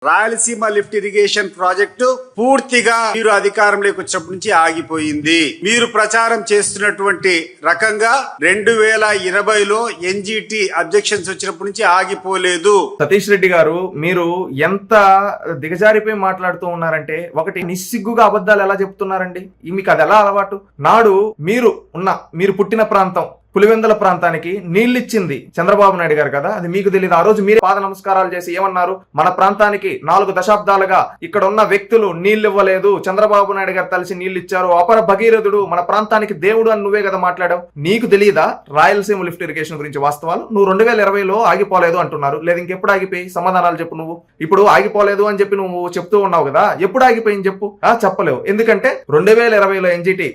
Rayalaseema lift irrigation project పూర్తిగా మీరు అధికారంలోకి వచ్చినప్పటి నుంచి ఆగిపోయింది. మీరు ప్రచారం చేస్తున్నటువంటి రకంగా 2020లో ఎన్జిటి అబ్జెక్షన్స్ వచ్చినప్పటి నుంచి ఆగిపోలేదు. సతీష్ రెడ్డి గారు, మీరు ఎంత దిగజారిపోయి మాట్లాడుతూ ఉన్నారంటే, ఒకటి నిస్సిగ్గుగా అబద్ధాలు ఎలా చెప్తున్నారండి? మీకు అది ఎలా అలవాటు? నాడు మీరు పుట్టిన ప్రాంతం పులివెందుల ప్రాంతానికి నీళ్ళిచ్చింది చంద్రబాబు నాయుడు గారు కదా, అది మీకు తెలియదు? ఆ రోజు మీరే పాద నమస్కారాలు చేసి ఏమన్నారు? మన ప్రాంతానికి 4 దశాబ్దాలుగా ఇక్కడ ఉన్న వ్యక్తులు నీళ్లు ఇవ్వలేదు, చంద్రబాబు నాయుడు గారు కలిసి నీళ్లు ఇచ్చారు, అపర భగీరథుడు, మన ప్రాంతానికి దేవుడు అని నువ్వే కదా మాట్లాడావు. నీకు తెలియదా రాయలసీమ లిఫ్ట్ ఇరిగేషన్ గురించి వాస్తవాలు? నువ్వు 2020లో ఆగిపోలేదు అంటున్నారు. లేదు, ఇంకెప్పుడు ఆగిపోయి సమాధానాలు చెప్పు. నువ్వు ఇప్పుడు ఆగిపోలేదు అని చెప్పి నువ్వు చెప్తూ ఉన్నావు కదా, ఎప్పుడు ఆగిపోయింది చెప్పు. చెప్పలేవు. ఎందుకంటే 2020లో ఎన్జిటి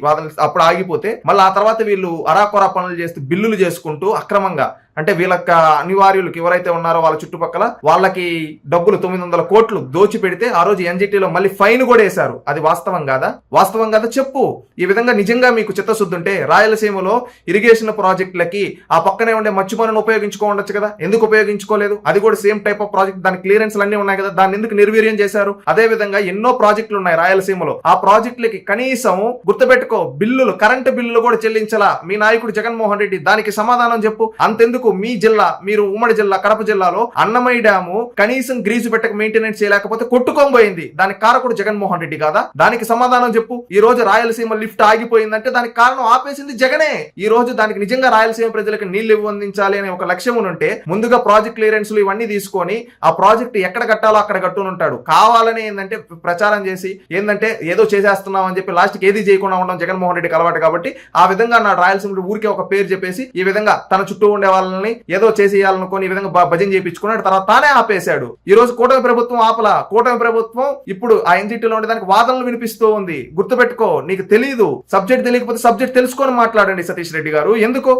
అప్పుడు ఆగిపోతే మళ్ళీ ఆ తర్వాత వీళ్ళు అరాకొరా పనులు బిల్లులు చేసుకుంటూ అక్రమంగా, అంటే వీళ్ళకి అనివార్యులకు ఎవరైతే ఉన్నారో వాళ్ళ చుట్టుపక్కల వాళ్ళకి డబ్బులు 900 కోట్లు దోచి పెడితే ఆ రోజు ఎన్జిటిలో మళ్ళీ ఫైన్ కూడా వేశారు. అది వాస్తవం కాదా? వాస్తవం కాదా చెప్పు. ఈ విధంగా నిజంగా మీకు చిత్తశుద్ధి ఉంటే రాయలసీమలో ఇరిగేషన్ ప్రాజెక్టులకి ఆ పక్కనే ఉండే మచ్చుమనను ఉపయోగించుకోవచ్చు కదా, ఎందుకు ఉపయోగించుకోలేదు? అది కూడా సేమ్ టైప్ ఆఫ్ ప్రాజెక్ట్, దాని క్లియరెన్స్ అన్ని ఉన్నాయి కదా, దాన్ని ఎందుకు నిర్వీర్యం చేశారు? అదే విధంగా ఎన్నో ప్రాజెక్టులు ఉన్నాయి రాయలసీమలో. ఆ ప్రాజెక్టులకి కనీసం గుర్తుపెట్టుకో, బిల్లులు, కరెంటు బిల్లులు కూడా చెల్లించాలా మీ నాయకుడు జగన్మోహన్ రెడ్డి. దానికి సమాధానం చెప్పు. అంతెందుకు, మీ జిల్లా, మీరు ఉమ్మడి జిల్లా కడప జిల్లాలో అన్నమయ్య డ్యాము కనీసం గ్రీజు పెట్టక మెయింటెనెన్స్ చేయలేకపోతే కొట్టుకోబోయింది. దానికి కారకుడు జగన్మోహన్ రెడ్డి కాదా? దానికి సమాధానం చెప్పు. ఈ రోజు రాయలసీమ లిఫ్ట్ ఆగిపోయిందంటే దానికి కారణం ఆపేసింది జగనే. ఈ రోజు దానికి నిజంగా రాయలసీమ ప్రజలకు నీళ్లు అందించాలి అనే ఒక లక్ష్యం ఉంటే ముందుగా ప్రాజెక్ట్ క్లియరెన్స్లు ఇవన్నీ తీసుకొని ఆ ప్రాజెక్ట్ ఎక్కడ కట్టాలో అక్కడ కట్టునుంటాడు. కావాలని ఏంటంటే ప్రచారం చేసి ఏంటంటే ఏదో చేసేస్తున్నాం అని చెప్పి లాస్ట్కి ఏది చేయకుండా ఉండడం జగన్మోహన్ రెడ్డికి అలవాటు. కాబట్టి ఆ విధంగా నా రాయలసీమ ఊరికే ఒక పేరు చెప్పేసి ఈ విధంగా తన చుట్టూ ఉండే వాళ్ళని ఏదో చేసేయాలనుకొని ఈ విధంగా భజన చేయించుకున్నాడు. తర్వాత తానే ఆపేశాడు. ఈ రోజు కూటమి ప్రభుత్వం ఆపలా. కూటమి ప్రభుత్వం ఇప్పుడు ఆ ఎన్జిటిలో ఉండే దానికి వాదనలు వినిపిస్తూ ఉంది. గుర్తుపెట్టుకో, నీకు తెలియదు. సబ్జెక్ట్ తెలియకపోతే సబ్జెక్ట్ తెలుసుకొని మాట్లాడండి సతీష్ రెడ్డి గారు. ఎందుకు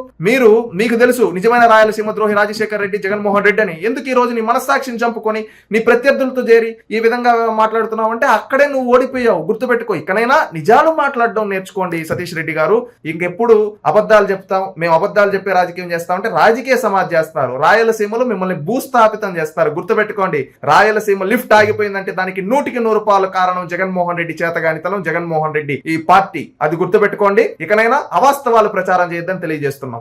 మీకు తెలుసు నిజమైన రాయలసీమ ద్రోహి రాజశేఖర్ రెడ్డి, జగన్మోహన్ రెడ్డి అని. ఎందుకు ఈ రోజు నీ మనస్సాక్షిని చంపుకొని నీ ప్రత్యర్థులతో చేరి ఈ విధంగా మాట్లాడుతున్నావు అంటే అక్కడే నువ్వు ఓడిపోయావు. గుర్తుపెట్టుకో, ఇకనైనా నిజాలు మాట్లాడడం నేర్చుకోండి సతీష్ రెడ్డి గారు. ఇంకెప్పుడు అబద్ధాలు చెప్తాం, మేము అబద్ధాలు చెప్పే రాజకీయం చేస్తామంటే రాజకీయ సమాజ్ చేస్తారు. రాయలసీమలో మిమ్మల్ని భూస్థాపితం చేస్తారు. గుర్తుపెట్టుకోండి, రాయలసీమ లిఫ్ట్ ఆగిపోయిందంటే దానికి 100% కారణం జగన్మోహన్ రెడ్డి చేతగానితనం, జగన్మోహన్ రెడ్డి ఈ పార్టీ. అది గుర్తుపెట్టుకోండి. ఇకనైనా అవాస్తవాలు ప్రచారం చేయొద్దని తెలియజేస్తున్నాం.